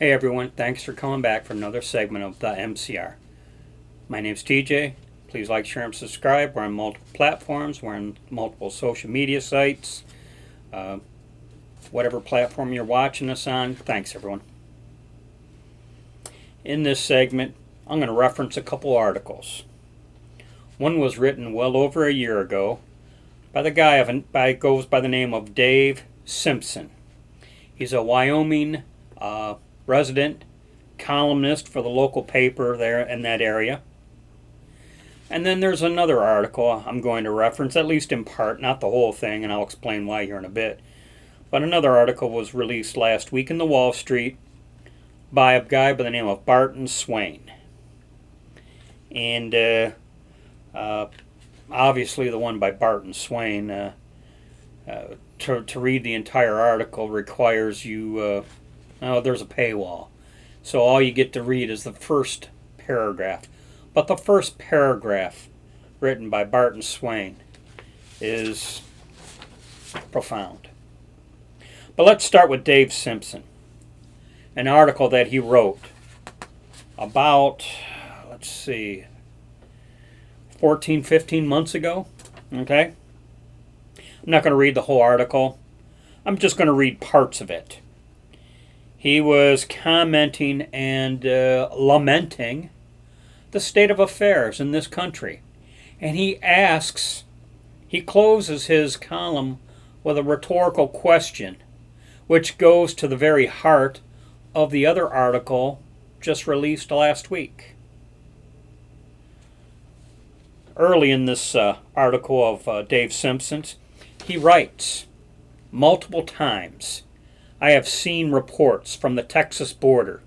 Hey everyone, thanks for coming back for another segment of the MCR. My name's TJ. Please like, share, and subscribe. We're on multiple platforms. We're on multiple social media sites. Whatever platform you're watching us on, thanks everyone. In this segment, I'm going to reference a couple articles. One was written well over a year ago by the guy goes by the name of Dave Simpson. He's a Wyoming resident columnist for the local paper there in that area. And then there's another article I'm going to reference, at least in part, not the whole thing, and I'll explain why here in a bit. But another article was released last week in the Wall Street by a guy by the name of Barton Swain. And obviously the one by Barton Swain, to read the entire article requires you, there's a paywall. So all you get to read is the first paragraph. But the first paragraph, written by Barton Swain, is profound. But let's start with Dave Simpson, an article that he wrote about, 14, 15 months ago. Okay? I'm not going to read the whole article. I'm just going to read parts of it. He was commenting and lamenting the state of affairs in this country. And he closes his column with a rhetorical question, which goes to the very heart of the other article just released last week. Early in this article of Dave Simpson's, he writes, multiple times I have seen reports from the Texas border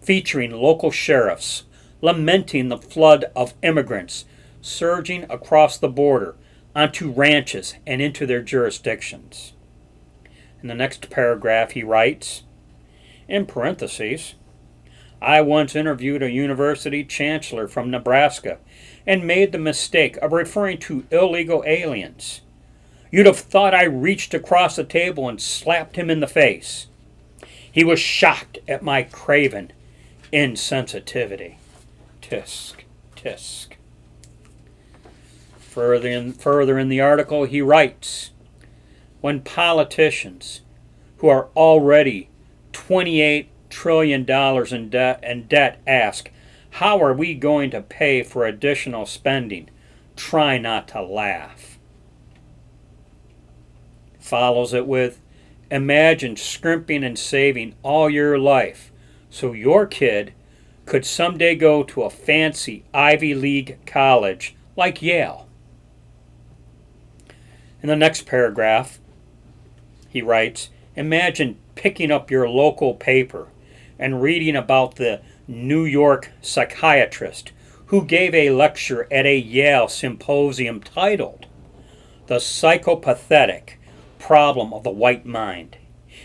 featuring local sheriffs lamenting the flood of immigrants surging across the border onto ranches and into their jurisdictions. In the next paragraph he writes, in parentheses, I once interviewed a university chancellor from Nebraska and made the mistake of referring to illegal aliens. You'd have thought I reached across the table and slapped him in the face. He was shocked at my craven insensitivity. Tisk, tisk. Further in the article, he writes, when politicians who are already $28 trillion in debt ask, how are we going to pay for additional spending? Try not to laugh. Follows it with, imagine scrimping and saving all your life so your kid could someday go to a fancy Ivy League college like Yale. In the next paragraph, he writes, imagine picking up your local paper and reading about the New York psychiatrist who gave a lecture at a Yale symposium titled The Psychopathic Problem of the White Mind,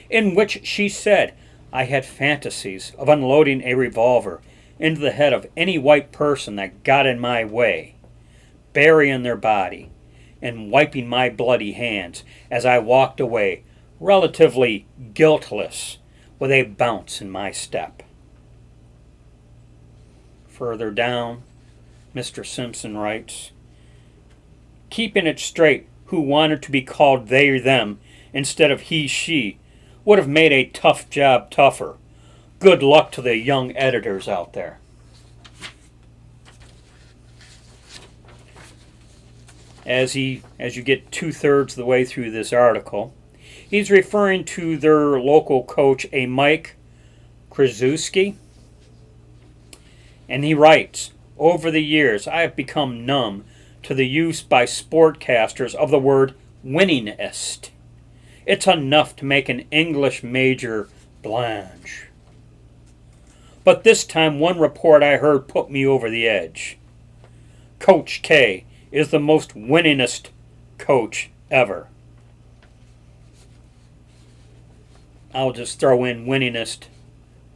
in which she said, I had fantasies of unloading a revolver into the head of any white person that got in my way, burying their body, and wiping my bloody hands as I walked away, relatively guiltless, with a bounce in my step. Further down, Mr. Simpson writes, keeping it straight, who wanted to be called they, them, instead of he, she, would have made a tough job tougher. Good luck to the young editors out there. As you get 2/3 of the way through this article, he's referring to their local coach, a Mike Krzyzewski. And he writes, over the years, I have become numb to the use by sportcasters of the word winningist. It's enough to make an English major blanch. But this time one report I heard put me over the edge. Coach K is the most winningest coach ever. I'll just throw in winningest.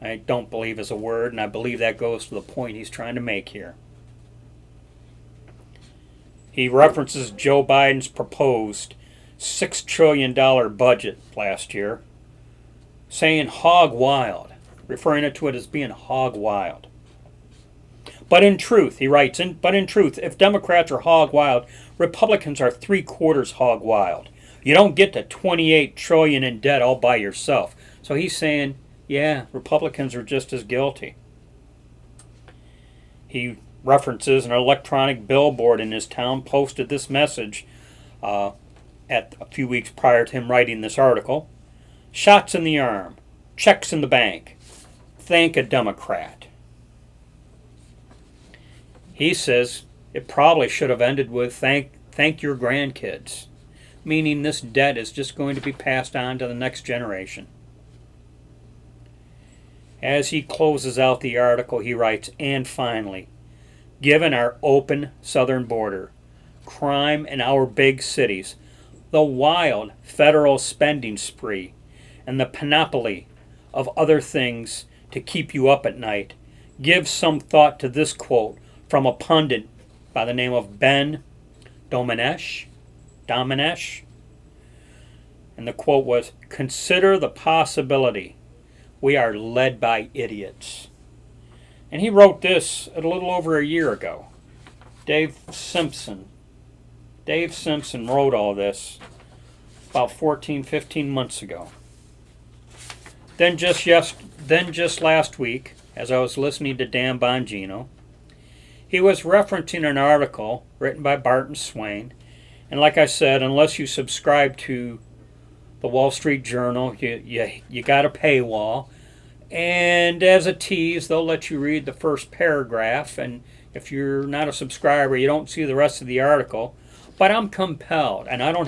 I don't believe is a word, and I believe that goes to the point he's trying to make here. He references Joe Biden's proposed $6 trillion budget last year, saying hog wild. referring to it as being hog wild. But in truth, he writes, but in truth, if Democrats are hog wild, Republicans are 3/4 hog wild. You don't get to 28 trillion in debt all by yourself. So he's saying, yeah, Republicans are just as guilty. He references an electronic billboard in his town posted this message at a few weeks prior to him writing this article. Shots in the arm, checks in the bank, thank a Democrat. He says it probably should have ended with thank your grandkids, meaning this debt is just going to be passed on to the next generation. As he closes out the article, he writes, and finally, given our open southern border, crime in our big cities, the wild federal spending spree, and the panoply of other things to keep you up at night, give some thought to this quote from a pundit by the name of Ben Domenech. And the quote was, consider the possibility we are led by idiots. And he wrote this a little over a year ago. Dave Simpson wrote all this about 15 months ago. Then just last week, as I was listening to Dan Bongino, he was referencing an article written by Barton Swain. And like I said, unless you subscribe to the Wall Street Journal, you got a paywall. And as a tease, they'll let you read the first paragraph. And if you're not a subscriber, you don't see the rest of the article. But I'm compelled, and I don't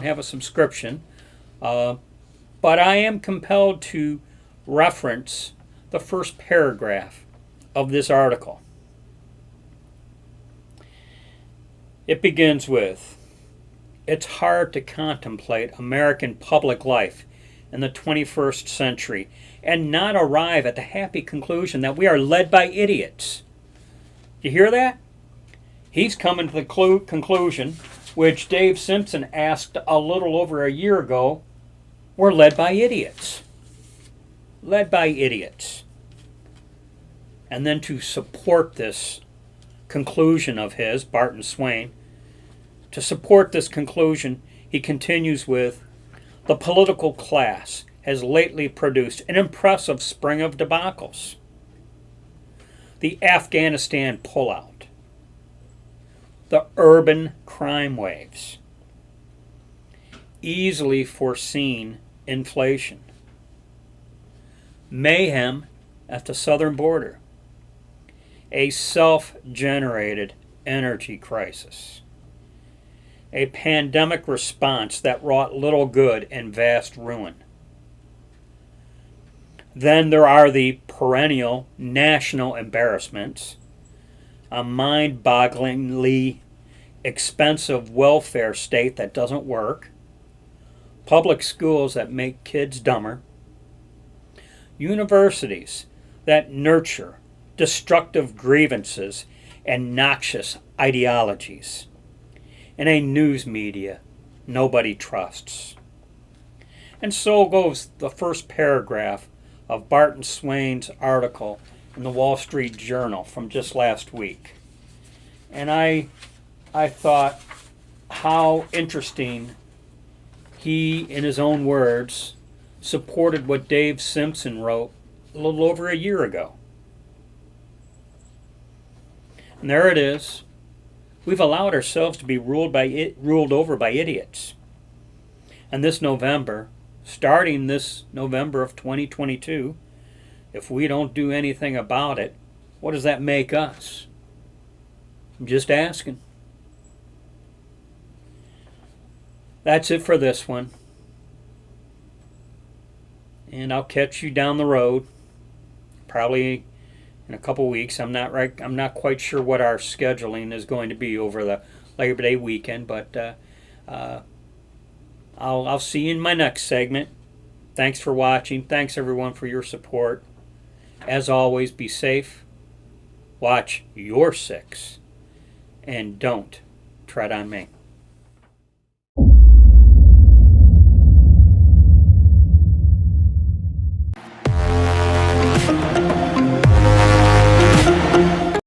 have a subscription, but I am compelled to reference the first paragraph of this article. It begins with, it's hard to contemplate American public life in the 21st century and not arrive at the happy conclusion that we are led by idiots. You hear that? He's coming to the conclusion, which Dave Simpson asked a little over a year ago, we're led by idiots. Led by idiots. And then to support this conclusion of his, Barton Swain, to support this conclusion, he continues with, the political class has lately produced an impressive spring of debacles. The Afghanistan pullout, the urban crime waves, easily foreseen inflation, mayhem at the southern border, a self-generated energy crisis, a pandemic response that wrought little good and vast ruin. Then there are the perennial national embarrassments, a mind-bogglingly expensive welfare state that doesn't work, public schools that make kids dumber, universities that nurture destructive grievances and noxious ideologies, and a news media nobody trusts. And so goes the first paragraph of Barton Swain's article in the Wall Street Journal from just last week. And I thought how interesting he, in his own words, supported what Dave Simpson wrote a little over a year ago. And there it is. We've allowed ourselves to be ruled over by idiots. And this November, starting this November of 2022, if we don't do anything about it, what does that make us? I'm just asking. That's it for this one. And I'll catch you down the road, probably in a couple weeks. I'm not quite sure what our scheduling is going to be over the Labor Day weekend, but I'll see you in my next segment. Thanks for watching. Thanks everyone for your support. As always, be safe. Watch your six, and don't tread on me.